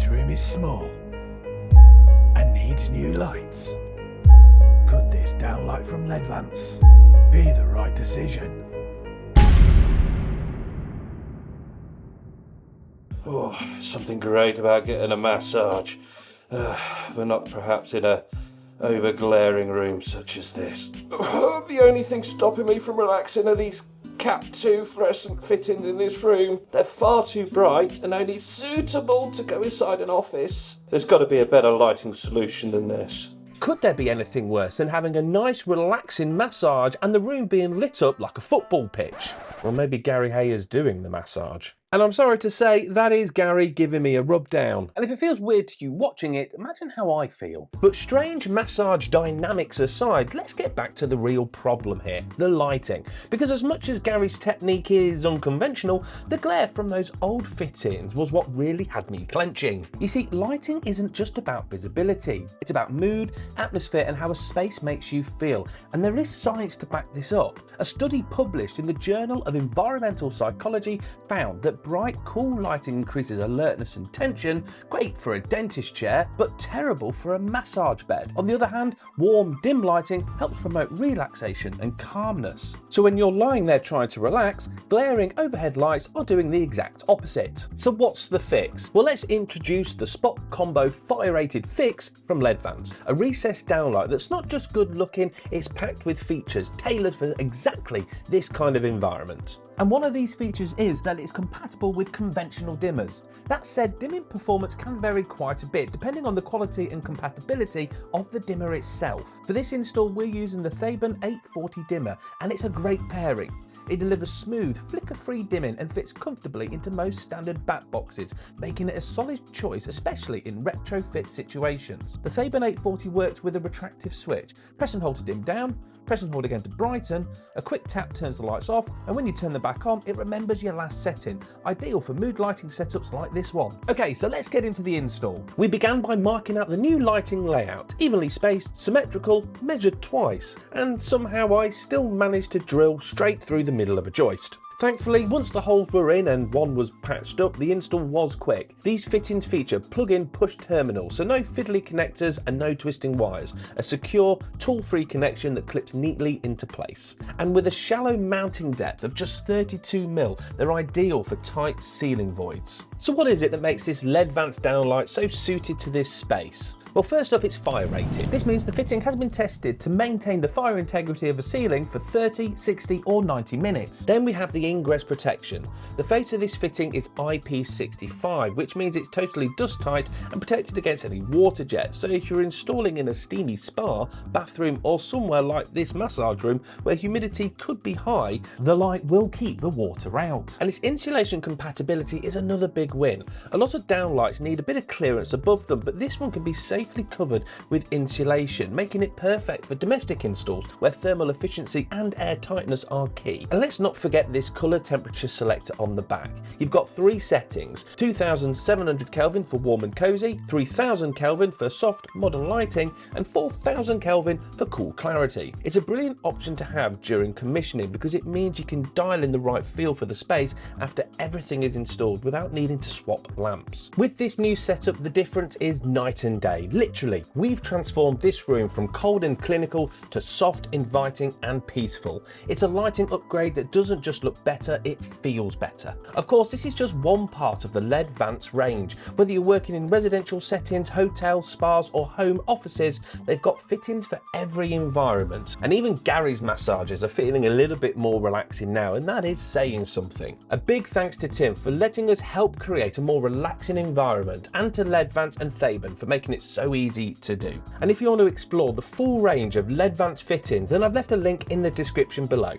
This room is small and needs new lights. Could this downlight from Ledvance be the right decision? Oh, something great about getting a massage, but not perhaps in a over-glaring room such as this. The only thing stopping me from relaxing are these Cap 2 fluorescent fittings in this room. They're far too bright and only suitable to go inside an office. There's got to be a better lighting solution than this. Could there be anything worse than having a nice relaxing massage and the room being lit up like a football pitch? Or maybe Gary Hayes doing the massage. And I'm sorry to say, that is Gary giving me a rub down. And if it feels weird to you watching it, imagine how I feel. But strange massage dynamics aside, let's get back to the real problem here, the lighting. Because as much as Gary's technique is unconventional, the glare from those old fittings was what really had me clenching. You see, lighting isn't just about visibility. It's about mood, atmosphere, and how a space makes you feel. And there is science to back this up. A study published in the Journal of Environmental Psychology found that bright, cool lighting increases alertness and tension, great for a dentist chair, but terrible for a massage bed. On the other hand, warm, dim lighting helps promote relaxation and calmness. So when you're lying there trying to relax, glaring overhead lights are doing the exact opposite. So what's the fix? Well, let's introduce the Spot Combo Fire-Rated Fix from Ledvance, a recessed downlight that's not just good looking, it's packed with features tailored for exactly this kind of environment. And one of these features is that it's compatible with conventional dimmers. That said, dimming performance can vary quite a bit depending on the quality and compatibility of the dimmer itself. For this install, we're using the Theben 840 dimmer, and it's a great pairing. It delivers smooth, flicker-free dimming and fits comfortably into most standard back boxes, making it a solid choice, especially in retrofit situations. The Theben 840 works with a retractive switch. Press and hold to dim down, press and hold again to brighten, a quick tap turns the lights off, and when you turn them back on, it remembers your last setting. Ideal for mood lighting setups like this one. Okay, so let's get into the install. We began by marking out the new lighting layout, evenly spaced, symmetrical, measured twice, and somehow I still managed to drill straight through the middle of a joist. Thankfully, once the holes were in and one was patched up, the install was quick. These fittings feature plug-in push terminals, so no fiddly connectors and no twisting wires. A secure, tool-free connection that clips neatly into place. And with a shallow mounting depth of just 32mm, they're ideal for tight ceiling voids. So what is it that makes this Ledvance downlight so suited to this space? Well, first up, it's fire rated. This means the fitting has been tested to maintain the fire integrity of a ceiling for 30, 60 or 90 minutes. Then we have the ingress protection. The face of this fitting is IP65, which means it's totally dust tight and protected against any water jets. So if you're installing in a steamy spa, bathroom or somewhere like this massage room where humidity could be high, the light will keep the water out. And its insulation compatibility is another big win. A lot of downlights need a bit of clearance above them, but this one can be safely covered with insulation, making it perfect for domestic installs where thermal efficiency and air tightness are key. And let's not forget this colour temperature selector on the back. You've got three settings: 2700 Kelvin for warm and cozy, 3000 Kelvin for soft modern lighting, and 4000 Kelvin for cool clarity. It's a brilliant option to have during commissioning because it means you can dial in the right feel for the space after everything is installed without needing to swap lamps. With this new setup, the difference is night and day. Literally, we've transformed this room from cold and clinical to soft, inviting and peaceful. It's a lighting upgrade that doesn't just look better, it feels better. Of course, this is just one part of the Ledvance range. Whether you're working in residential settings, hotels, spas or home offices, they've got fittings for every environment. And even Gary's massages are feeling a little bit more relaxing now, and that is saying something. A big thanks to Tim for letting us help create a more relaxing environment, and to Ledvance and Theben for making it so easy to do. And if you want to explore the full range of Ledvance fittings, then I've left a link in the description below.